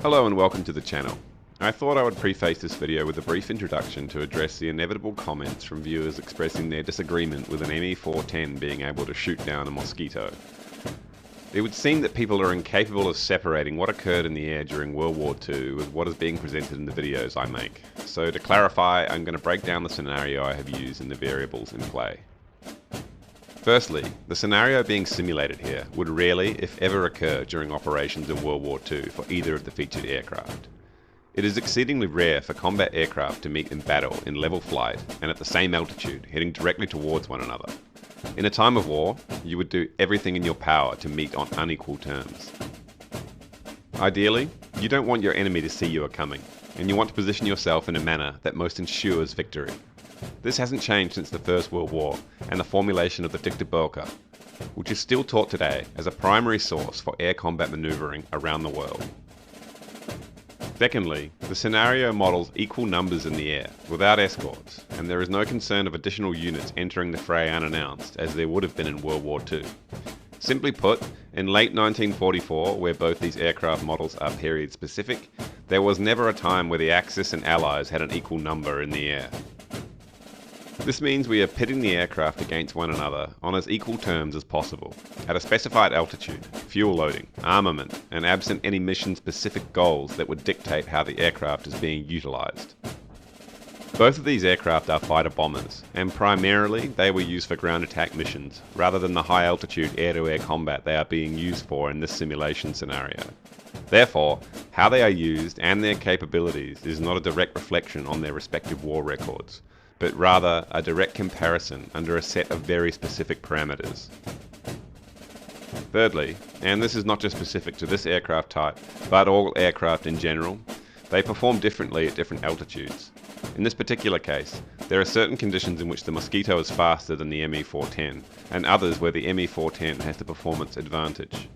Hello and welcome to the channel. I thought I would preface this video with a brief introduction to address the inevitable comments from viewers expressing their disagreement with an ME410 being able to shoot down a Mosquito. It would seem that people are incapable of separating what occurred in the air during World War II with what is being presented in the videos I make. So to clarify, I'm going to break down the scenario I have used and the variables in play. Firstly, the scenario being simulated here would rarely, if ever, occur during operations in World War II for either of the featured aircraft. It is exceedingly rare for combat aircraft to meet in battle in level flight and at the same altitude, heading directly towards one another. In a time of war, you would do everything in your power to meet on unequal terms. Ideally, you don't want your enemy to see you are coming, and you want to position yourself in a manner that most ensures victory. This hasn't changed since the First World War and the formulation of the DeHavilland, which is still taught today as a primary source for air combat maneuvering around the world. Secondly, the scenario models equal numbers in the air, without escorts, and there is no concern of additional units entering the fray unannounced, as there would have been in World War II. Simply put, in late 1944, where both these aircraft models are period specific, there was never a time where the Axis and Allies had an equal number in the air. This means we are pitting the aircraft against one another on as equal terms as possible, at a specified altitude, fuel loading, armament, and absent any mission-specific goals that would dictate how the aircraft is being utilised. Both of these aircraft are fighter bombers, and primarily they were used for ground attack missions, rather than the high-altitude air-to-air combat they are being used for in this simulation scenario. Therefore, how they are used and their capabilities is not a direct reflection on their respective war records, but rather a direct comparison under a set of very specific parameters. Thirdly, and this is not just specific to this aircraft type, but all aircraft in general, they perform differently at different altitudes. In this particular case, there are certain conditions in which the Mosquito is faster than the ME410, and others where the ME410 has the performance advantage.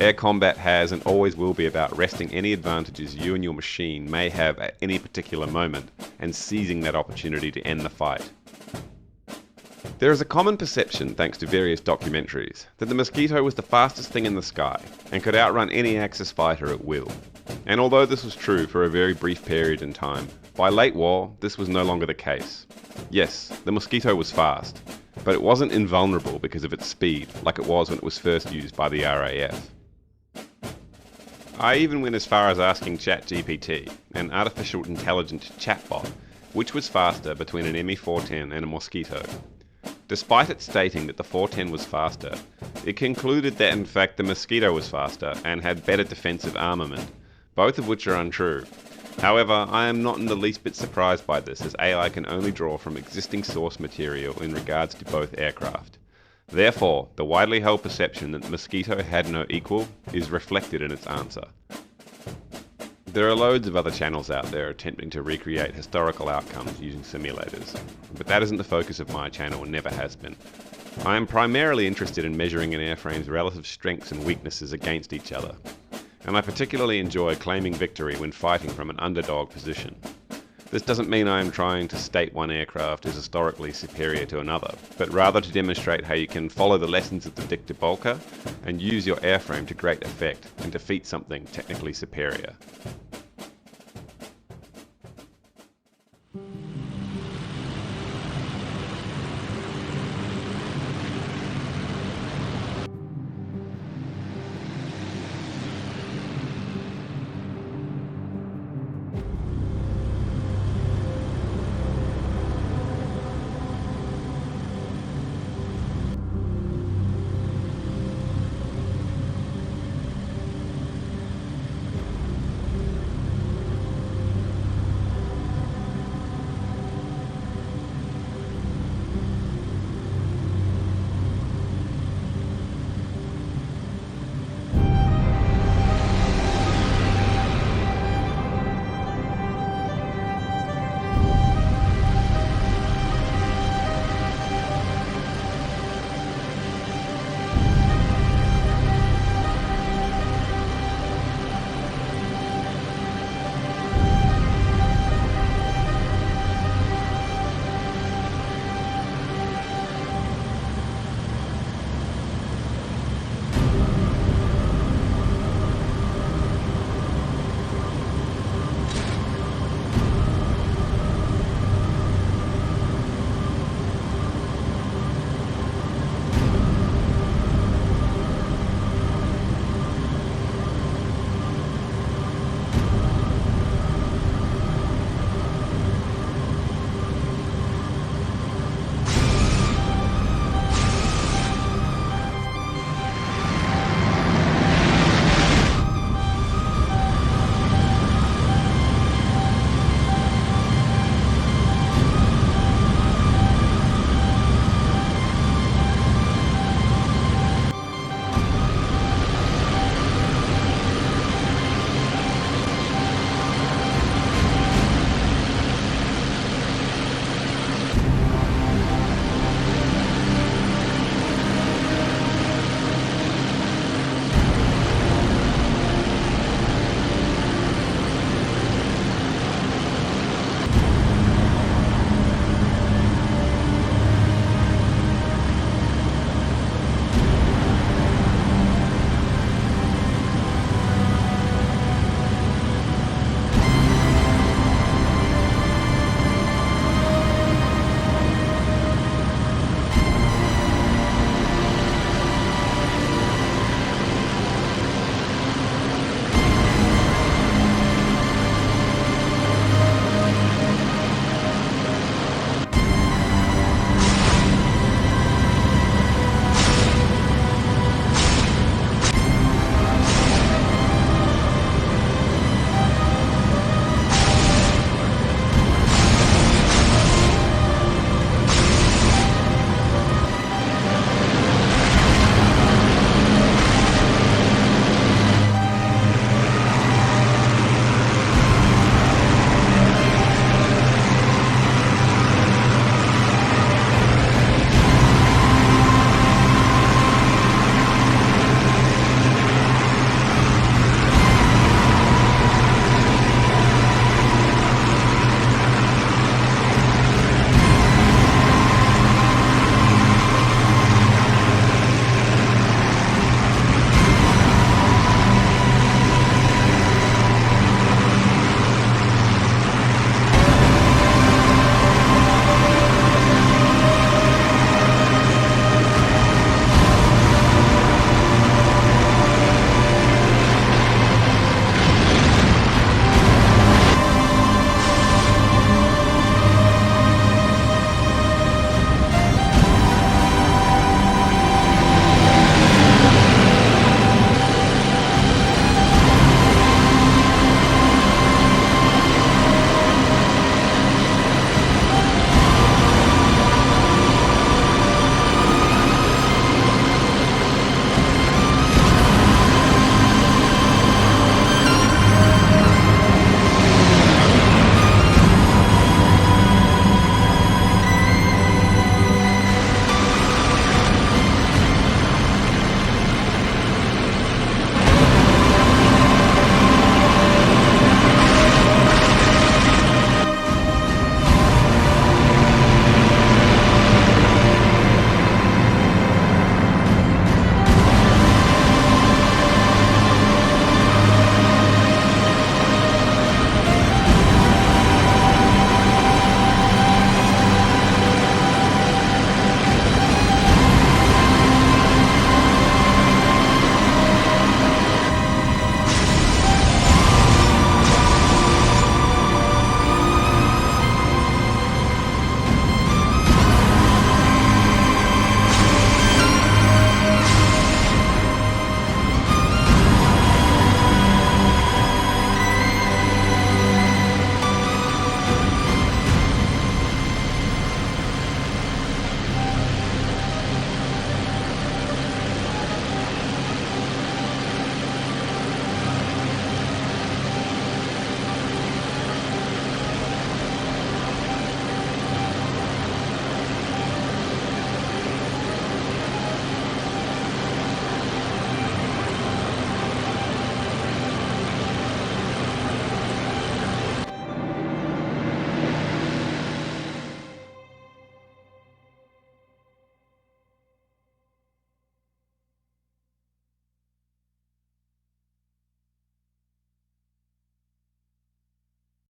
Air combat has and always will be about wresting any advantages you and your machine may have at any particular moment and seizing that opportunity to end the fight. There is a common perception, thanks to various documentaries, that the Mosquito was the fastest thing in the sky and could outrun any Axis fighter at will. And although this was true for a very brief period in time, by late war this was no longer the case. Yes, the Mosquito was fast, but it wasn't invulnerable because of its speed like it was when it was first used by the RAF. I even went as far as asking ChatGPT, an artificial intelligent chatbot, which was faster between an ME410 and a Mosquito. Despite it stating that the 410 was faster, it concluded that in fact the Mosquito was faster and had better defensive armament, both of which are untrue. However, I am not in the least bit surprised by this, as AI can only draw from existing source material in regards to both aircraft. Therefore, the widely held perception that the Mosquito had no equal is reflected in its answer. There are loads of other channels out there attempting to recreate historical outcomes using simulators, but that isn't the focus of my channel and never has been. I am primarily interested in measuring an airframe's relative strengths and weaknesses against each other, and I particularly enjoy claiming victory when fighting from an underdog position. This doesn't mean I am trying to state one aircraft is historically superior to another, but rather to demonstrate how you can follow the lessons of the DeHavilland and use your airframe to great effect and defeat something technically superior.